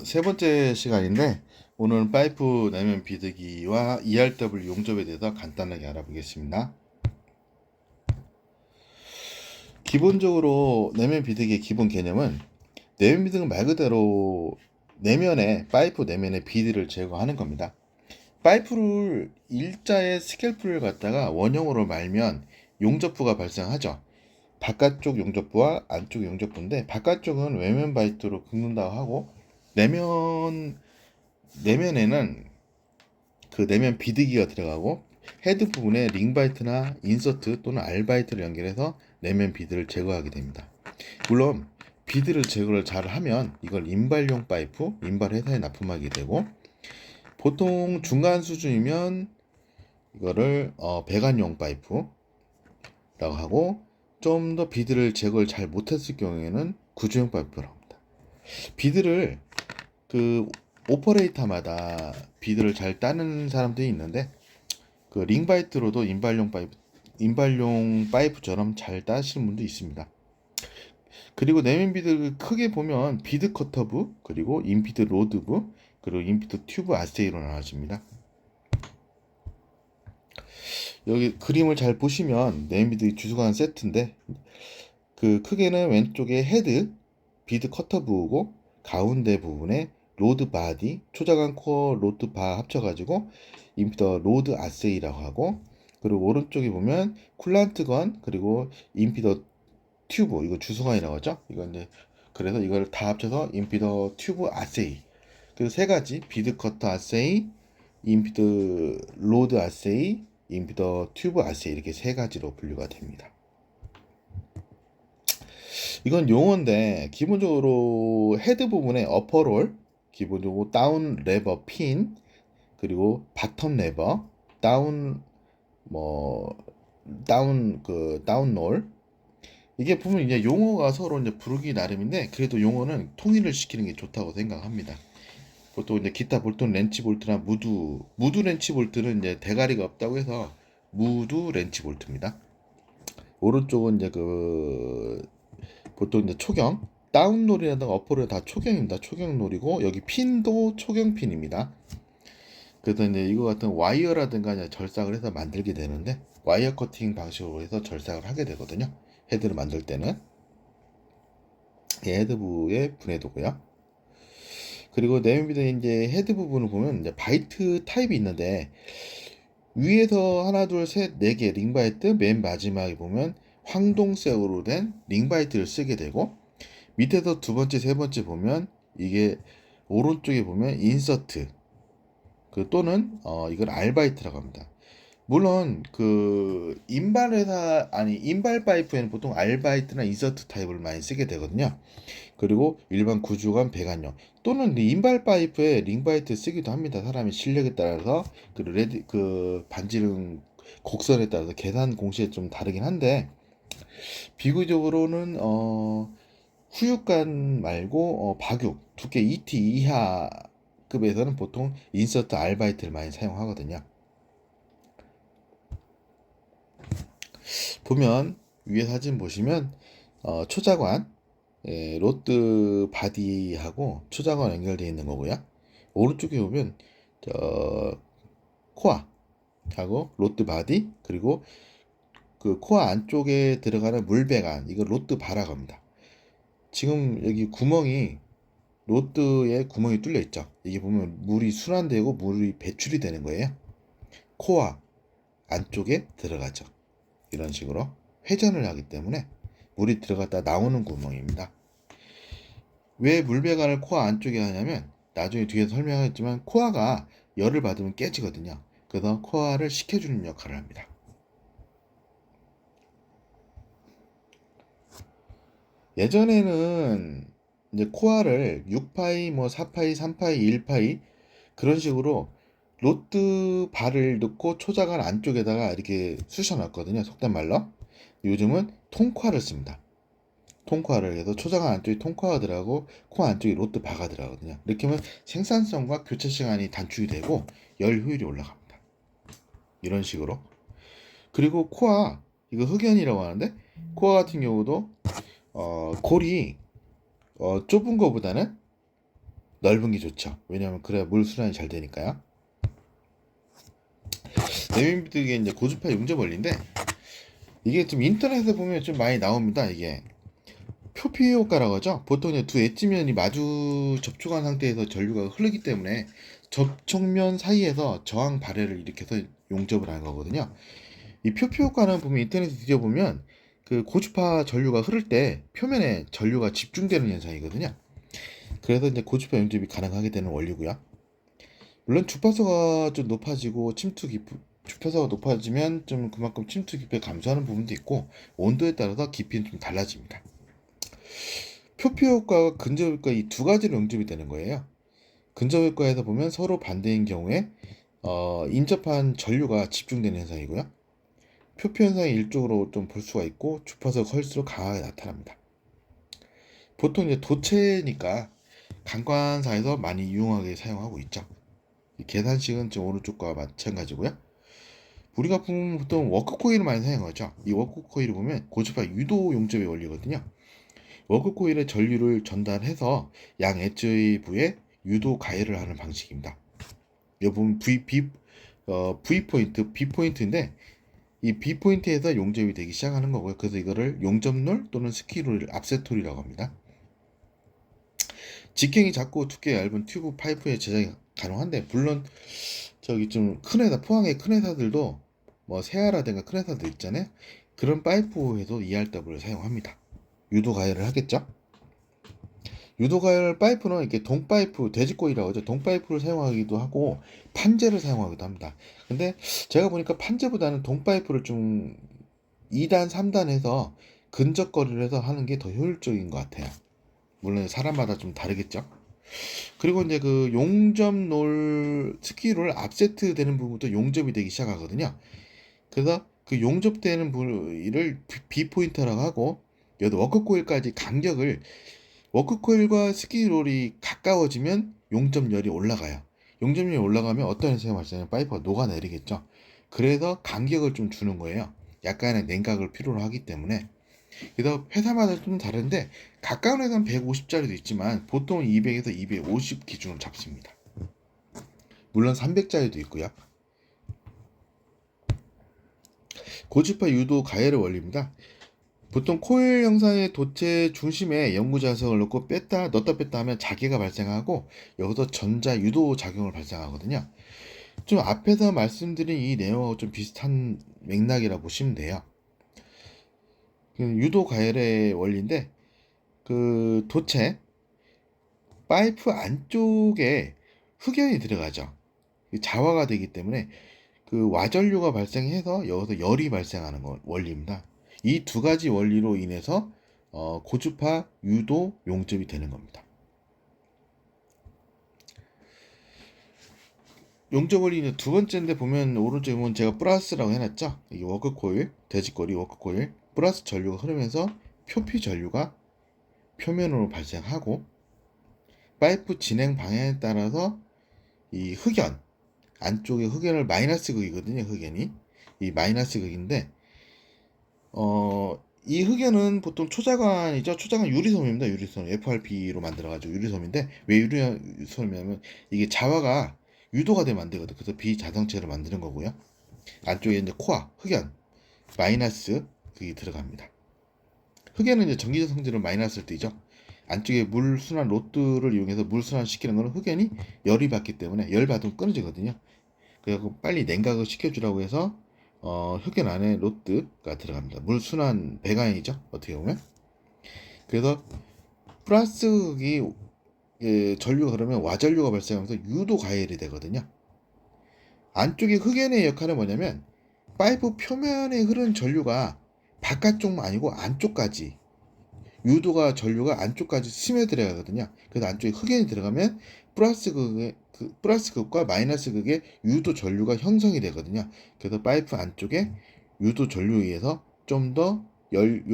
세 번째 시간인데 오늘은 파이프 내면 비드기와 ERW 용접에 대해서 간단하게 알아보겠습니다. 기본적으로 내면 비드기의 기본 개념은 내면 비드기는 말 그대로 파이프 내면의 비드를 제거하는 겁니다. 파이프를 일자의 스캘프를 갖다가 원형으로 말면 용접부가 발생하죠. 바깥쪽 용접부와 안쪽 용접부인데 바깥쪽은 외면 바이트로 긁는다고 하고 내면 내면에는 그 내면 비드기가 들어가고 헤드 부분에 링바이트나 인서트 또는 알바이트를 연결해서 내면 비드를 제거하게 됩니다. 물론 비드를 제거를 잘 하면 이걸 인발용 파이프, 인발 회사에 납품하게 되고 보통 중간 수준이면 이거를 배관용 파이프라고 하고 좀 더 비드를 제거를 잘 못했을 경우에는 구조용 파이프라고 합니다. 비드를 그 오퍼레이터마다 비드를 잘 따는 사람들이 있는데 그 링바이트로도 인발용 파이프처럼 잘 따시는 분도 있습니다. 그리고 내면 비드 크게 보면 비드 커터부, 그리고 인피드 로드부, 그리고 인피드 튜브 아세이로 나눠집니다. 여기 그림을 잘 보시면 내면 비드 주소가는 세트인데 그 크게는 왼쪽에 헤드 비드 커터부고 가운데 부분에 로드 바디, 초자간 코어 로드 바 합쳐가지고 인피더 로드 아세이라고 하고 그리고 오른쪽에 보면 쿨란트 건 그리고 인피더 튜브 이거 주소관이라고 하죠. 이거 이제 그래서 이걸 다 합쳐서 인피더 튜브 아세이 그 세 가지 비드 커터 아세이, 인피드 로드 아세이, 인피더 튜브 아세이 이렇게 세 가지로 분류가 됩니다. 이건 용어인데 기본적으로 헤드 부분에 어퍼롤, 기본적으로 다운 레버 핀, 그리고 바텀 레버, 다운 뭐 다운 롤 이게 보면 이제 용어가 서로 이제 부르기 나름인데 그래도 용어는 통일을 시키는 게 좋다고 생각합니다. 보통 이제 기타 볼트는 렌치 볼트나 무드 렌치 볼트는 이제 대가리가 없다고 해서 무드 렌치 볼트입니다. 오른쪽은 이제 보통 이제 초경 다운롤이라든가 어퍼롤 다 초경입니다. 초경롤이고 여기 핀도 초경핀입니다. 그래서 이제 이거 같은 와이어라든가 이제 절삭을 해서 만들게 되는데 와이어 커팅 방식으로 해서 절삭을 하게 되거든요. 헤드를 만들 때는 헤드부의 분해도고요. 그리고 내면비드 이제 헤드 부분을 보면 이제 바이트 타입이 있는데 위에서 하나 둘 셋 네 개 링바이트 맨 마지막에 보면 황동색으로 된 링바이트를 쓰게 되고 밑에서 두 번째 세 번째 보면 이게 오른쪽에 보면 인서트 또는 이걸 알바이트라고 합니다. 물론 그 인발 파이프에는 보통 알바이트나 인서트 타입을 많이 쓰게 되거든요. 그리고 일반 구조관 배관용 또는 인발 파이프에 링바이트 쓰기도 합니다. 사람의 실력에 따라서 그 반지름 곡선에 따라서 계산 공식이 좀 다르긴 한데 비교적으로는 후육관 말고 박육 두께 2T 이하 급에서는 보통 인서트 알바이트를 많이 사용하거든요. 보면 위에 사진 보시면 초자관 로드 바디하고 초자관 연결되어 있는 거고요. 오른쪽에 보면 코어하고 로드 바디 그리고 그 코어 안쪽에 들어가는 물배관 이거 로드 바라고 합니다. 지금 여기 로드에 구멍이 뚫려 있죠. 이게 보면 물이 순환되고 물이 배출이 되는 거예요. 코어 안쪽에 들어가죠. 이런 식으로 회전을 하기 때문에 물이 들어갔다 나오는 구멍입니다. 왜 물배관을 코어 안쪽에 하냐면 나중에 뒤에서 설명하겠지만 코어가 열을 받으면 깨지거든요. 그래서 코어를 식혀주는 역할을 합니다. 예전에는 이제 코어를 6파이, 뭐 4파이, 3파이, 1파이 그런 식으로 로드 발을 넣고 초자관 안쪽에다가 이렇게 쑤셔 놨거든요. 속된 말로. 요즘은 통코어를 씁니다. 통코어를 해서 초자관 안쪽에 통코어가 들어가고 코어 안쪽에 로드 바가 들어가거든요. 이렇게 하면 생산성과 교체 시간이 단축이 되고 열 효율이 올라갑니다. 이런 식으로. 그리고 코어 이거 흑연이라고 하는데 코어 같은 경우도 골이 좁은 거보다는 넓은 게 좋죠. 왜냐하면 그래야 물 순환이 잘 되니까요. 네임비드가 이제 고주파 용접 원리인데 이게 좀 인터넷에 보면 좀 많이 나옵니다. 이게 표피 효과라고 하죠. 보통 이제 두 엣지면이 마주 접촉한 상태에서 전류가 흐르기 때문에 접촉면 사이에서 저항 발해를 일으켜서 용접을 하는 거거든요. 이 표피 효과는 보면 인터넷에 뒤져보면 그 고주파 전류가 흐를 때 표면에 전류가 집중되는 현상이거든요. 그래서 이제 고주파 용접이 가능하게 되는 원리고요. 물론 주파수가 좀 높아지고 주파수가 높아지면 좀 그만큼 침투 깊이가 감소하는 부분도 있고 온도에 따라서 깊이는 좀 달라집니다. 표피 효과와 근접 효과 이 두 가지로 용접이 되는 거예요. 근접 효과에서 보면 서로 반대인 경우에 인접한 전류가 집중되는 현상이고요. 표피 현상이 일쪽으로 좀 볼 수가 있고 주파수가 클수록 강하게 나타납니다. 보통 이제 도체니까 관광사에서 많이 유용하게 사용하고 있죠. 계산식은 지금 오른쪽과 마찬가지고요. 우리가 보통 워크코일을 많이 사용하죠. 이 워크코일을 보면 고주파 유도 용접의 원리거든요. 워크코일에 전류를 전달해서 양 엣지 부에 유도 가해를 하는 방식입니다. 여기 보면 V 포인트, B 포인트인데 이 B 포인트에서 용접이 되기 시작하는 거고요. 그래서 이거를 용접롤 또는 스키롤 앞세톨이라고 합니다. 직경이 작고 두께가 얇은 튜브 파이프에 제작이 가능한데 물론 저기 좀 큰 회사 포항의 큰 회사들도 뭐 세아라든가 큰 회사들 있잖아요. 그런 파이프에도 ERW를 사용합니다. 유도 가열을 하겠죠. 유도 가열 파이프는 이렇게 동파이프 돼지꼬리라고 하죠. 동파이프를 사용하기도 하고 판재를 사용하기도 합니다. 근데 제가 보니까 판재보다는 동파이프를 좀 2단 3단 해서 근접거리를 해서 하는 게 더 효율적인 것 같아요. 물론 사람마다 좀 다르겠죠. 그리고 이제 그 용접롤 스키롤 앞세트 되는 부분도 용접이 되기 시작하거든요. 그래서 그 용접되는 부위를 B 포인터라고 하고 여기 워크 코일까지 간격을 워크 코일과 스키롤이 가까워지면 용접열이 올라가요. 용접열이 올라가면 어떤 현상이 발생하면 파이프가 녹아내리겠죠. 그래서 간격을 좀 주는 거예요. 약간의 냉각을 필요로 하기 때문에. 그래서 회사마다 좀 다른데 가까운 회사는 150짜리도 있지만 보통 200에서 250 기준으로 잡습니다. 물론 300짜리도 있고요. 고주파 유도 가해를 원리입니다. 보통 코일 형상의 도체 중심에 연구 자석을 넣고 넣었다 뺐다 하면 자개가 발생하고 여기서 전자 유도 작용을 발생하거든요. 좀 앞에서 말씀드린 이 내용하고 좀 비슷한 맥락이라고 보시면 돼요. 유도 가열의 원리인데 그 도체 파이프 안쪽에 흑연이 들어가죠. 자화가 되기 때문에 그 와전류가 발생해서 여기서 열이 발생하는 원리입니다. 이 두 가지 원리로 인해서 고주파 유도 용접이 되는 겁니다. 용접 원리는 두 번째인데 보면 오른쪽에 보면 제가 플러스라고 해놨죠. 이게 워크코일, 돼지꼬리 워크코일, 플러스 전류가 흐르면서 표피 전류가 표면으로 발생하고 파이프 진행 방향에 따라서 이 흑연 안쪽에 흑연을 마이너스 극이거든요. 흑연이 이 마이너스 극인데 이 흑연은 보통 초자관이죠. 초자관 유리솜입니다. 유리솜 FRP로 만들어가지고 유리솜인데 왜 유리솜이냐면 이게 자화가 유도가 되면 안 되거든. 그래서 비자성체를 만드는 거고요. 안쪽에 이제 코어 흑연 마이너스 그게 들어갑니다. 흑연은 이제 전기적 성질은 마이너스를 띠죠. 안쪽에 물 순환 로드를 이용해서 물 순환 시키는 거는 흑연이 열이 받기 때문에 열 받으면 끊어지거든요. 그래서 빨리 냉각을 시켜주라고 해서 흑연 안에 로드가 들어갑니다. 물 순환 배관이죠. 어떻게 보면. 그래서 플라스틱이 전류가 그러면 와전류가 발생하면서 유도 가열이 되거든요. 안쪽에 흑연의 역할은 뭐냐면 파이프 표면에 흐르는 전류가 바깥쪽만 아니고 안쪽까지 유도가 전류가 안쪽까지 스며들어야 하거든요. 그래서 안쪽에 흑연이 들어가면 플러스 극과 마이너스 극의 유도 전류가 형성이 되거든요. 그래서 파이프 안쪽에 유도 전류에 의해서 좀 더 열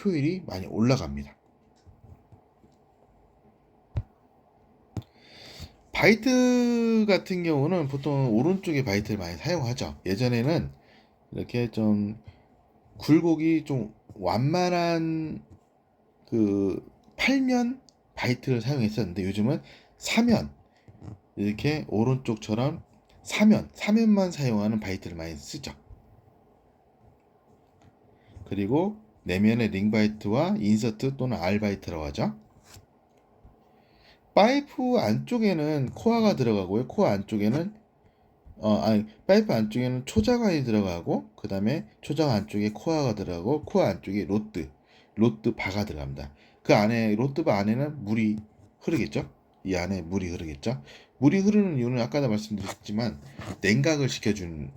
효율이 많이 올라갑니다. 바이트 같은 경우는 보통 오른쪽에 바이트를 많이 사용하죠. 예전에는 이렇게 좀 굴곡이 좀 완만한 그 8면 바이트를 사용했었는데 요즘은 사면, 이렇게 오른쪽처럼 사면만 사용하는 바이트를 많이 쓰죠. 그리고 내면의 링 바이트와 인서트 또는 R 바이트라고 하죠. 파이프 안쪽에는 코어가 들어가고요. 코어 안쪽에는 파이프 안쪽에는 초자관이 들어가고, 그 다음에 초자관 안쪽에 코어가 들어가고, 코어 안쪽에 로드 바가 들어갑니다. 그 안에, 로드 바 안에는 물이 흐르겠죠? 이 안에 물이 흐르겠죠? 물이 흐르는 이유는 아까도 말씀드렸지만, 냉각을 시켜준,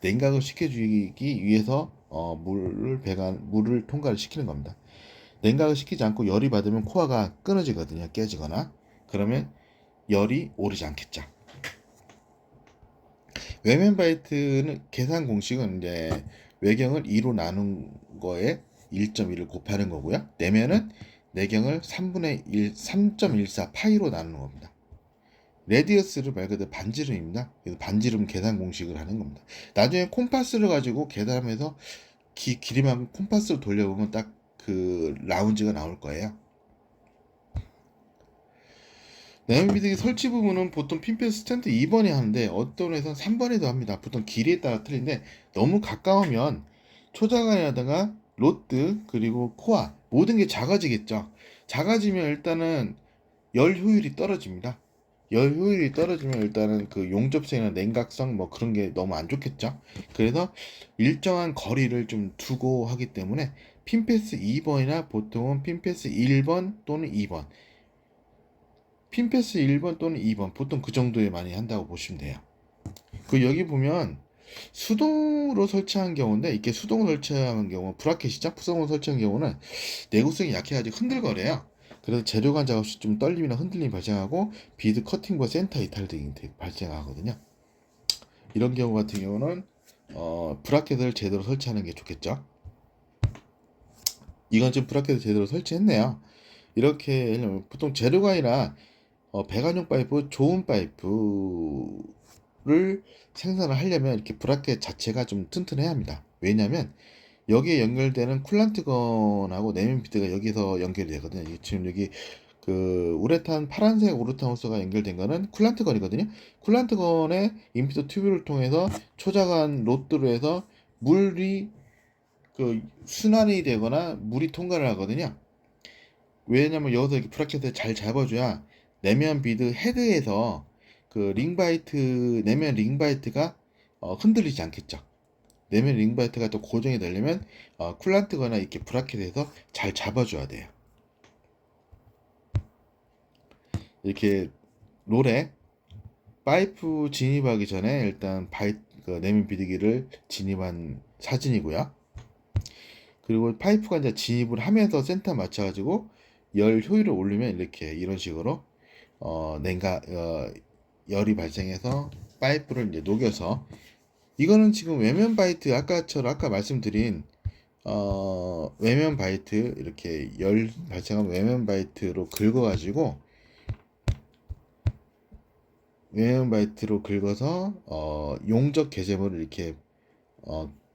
냉각을 시켜주기 위해서, 물을 통과를 시키는 겁니다. 냉각을 시키지 않고 열이 받으면 코어가 끊어지거든요. 깨지거나. 그러면 열이 오르지 않겠죠. 외면 바이트는 계산 공식은 이제 외경을 2로 나눈 거에 1.1을 곱하는 거고요. 내면은 내경을 3분의 1, 3.14 파이로 나누는 겁니다. 레디어스를 말 그대로 반지름입니다. 그래서 반지름 계산 공식을 하는 겁니다. 나중에 콤파스를 가지고 계산하면서 길이만큼 콤파스를 돌려보면 딱 그 라운지가 나올 거예요. 내면 비딩기 설치 부분은 보통 핀패스 스탠드 2번에 하는데 어떤 회사는 3번에도 합니다. 보통 길이에 따라 틀린데 너무 가까우면 초자간에다가 로드 그리고 코어 모든 게 작아지겠죠. 작아지면 일단은 열 효율이 떨어집니다. 열 효율이 떨어지면 일단은 그 용접성이나 냉각성 뭐 그런 게 너무 안 좋겠죠. 그래서 일정한 거리를 좀 두고 하기 때문에 핀패스 2번이나 보통은 핀패스 1번 또는 2번 핀패스 1번 또는 2번 보통 그 정도에 많이 한다고 보시면 돼요. 그 여기 보면 수동으로 설치한 경우인데 이렇게 수동으로 설치한 경우 브라켓이죠. 수동으로 설치한 경우는 내구성이 약해가지고 흔들거려요. 그래서 재료관 작업 시 좀 떨림이나 흔들림이 발생하고 비드 커팅과 센터 이탈 등이 발생하거든요. 이런 경우 같은 경우는 브라켓을 제대로 설치하는 게 좋겠죠. 이건 지금 브라켓을 제대로 설치했네요. 이렇게 보통 재료관이나 배관용 파이프, 좋은 파이프를 생산을 하려면 이렇게 브라켓 자체가 좀 튼튼해야 합니다. 왜냐하면 여기에 연결되는 쿨란트건하고 내면 비트가 여기서 연결이 되거든요. 지금 여기 그 우레탄 파란색 우레탄 호스가 연결된 거는 쿨란트건이거든요. 쿨란트건의 인피터 튜브를 통해서 초자간 로드로 해서 물이 그 순환이 되거나 물이 통과를 하거든요. 왜냐면 여기서 이렇게 브라켓을 잘 잡아줘야 내면 비드 헤드에서 그 링바이트 내면 링바이트가 흔들리지 않겠죠. 내면 링바이트가 또 고정이 되려면 쿨란트거나 이렇게 브라켓에서 잘 잡아줘야 돼요. 이렇게 롤에 파이프 진입하기 전에 일단 그 내면 비드기를 진입한 사진이고요. 그리고 파이프가 이제 진입을 하면서 센터 맞춰가지고 열 효율을 올리면 이렇게 이런 식으로 열이 발생해서 파이프를 이제 녹여서 이거는 지금 외면 바이트 아까 말씀드린 외면 바이트 이렇게 열 발생한 외면 바이트로 긁어가지고 외면 바이트로 긁어서 용접 개제물을 이렇게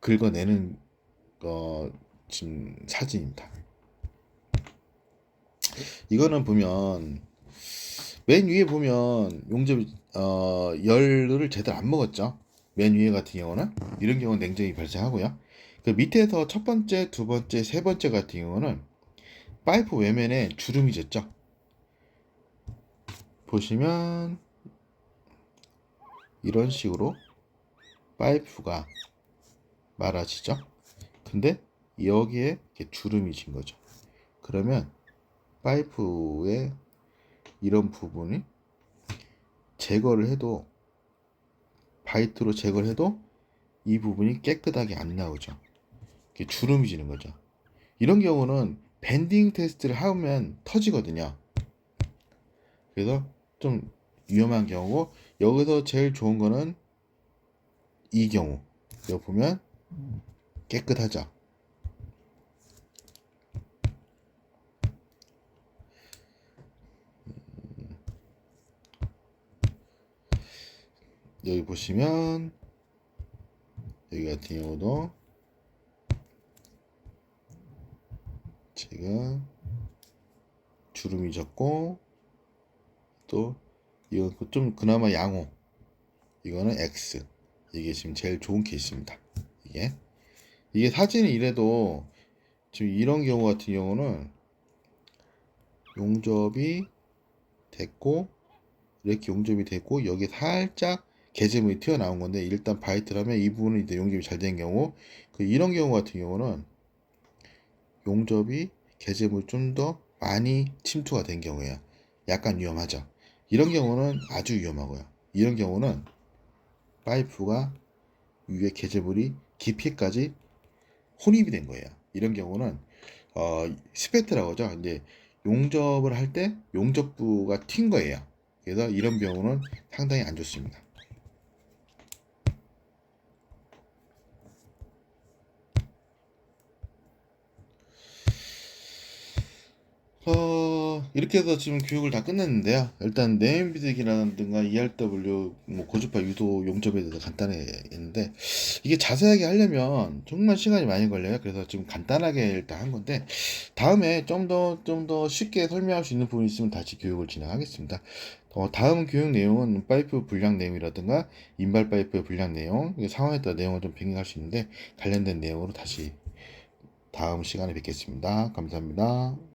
긁어내는 지금 사진입니다. 이거는 보면 맨 위에 보면 용접 열을 제대로 안 먹었죠. 맨 위에 같은 경우는 이런 경우는 냉정이 발생하고요. 그 밑에서 첫 번째, 두 번째, 세 번째 같은 경우는 파이프 외면에 주름이 졌죠. 보시면 이런 식으로 파이프가 말아지죠. 근데 여기에 이렇게 주름이 진 거죠. 그러면 파이프의 이런 부분이 제거를 해도 바이트로 제거를 해도 이 부분이 깨끗하게 안 나오죠. 이렇게 주름이 지는 거죠. 이런 경우는 밴딩 테스트를 하면 터지거든요. 그래서 좀 위험한 경우고 여기서 제일 좋은 거는 이 경우 여기 보면 깨끗하죠. 여기 보시면 여기 같은 경우도 지금 주름이 졌고 또 이거 좀 그나마 양호. 이거는 X. 이게 지금 제일 좋은 케이스입니다. 이게 사진이 이래도 지금 이런 경우 같은 경우는 용접이 됐고 이렇게 용접이 됐고 여기 살짝 개재물이 튀어나온 건데 일단 바이트를 하면 이 부분은 이제 용접이 잘 된 경우 이런 경우 같은 경우는 용접이 개재물이 좀 더 많이 침투가 된 경우에요. 약간 위험하죠. 이런 경우는 아주 위험하고요. 이런 경우는 파이프가 위에 개재물이 깊이까지 혼입이 된 거예요. 이런 경우는 스페트라고 하죠. 근데 용접을 할 때 용접부가 튄 거예요. 그래서 이런 경우는 상당히 안 좋습니다. 이렇게 해서 지금 교육을 다 끝냈는데요. 일단 네임비드기라든가 ERW, 고주파 유도 용접에 대해서 간단히 했는데 이게 자세하게 하려면 정말 시간이 많이 걸려요. 그래서 지금 간단하게 일단 한 건데 다음에 좀 더 쉽게 설명할 수 있는 부분이 있으면 다시 교육을 진행하겠습니다. 다음 교육 내용은 파이프 분량 내용이라든가 인발 파이프의 분량 내용, 상황에 따라 내용을 좀 변경할 수 있는데 관련된 내용으로 다시 다음 시간에 뵙겠습니다. 감사합니다.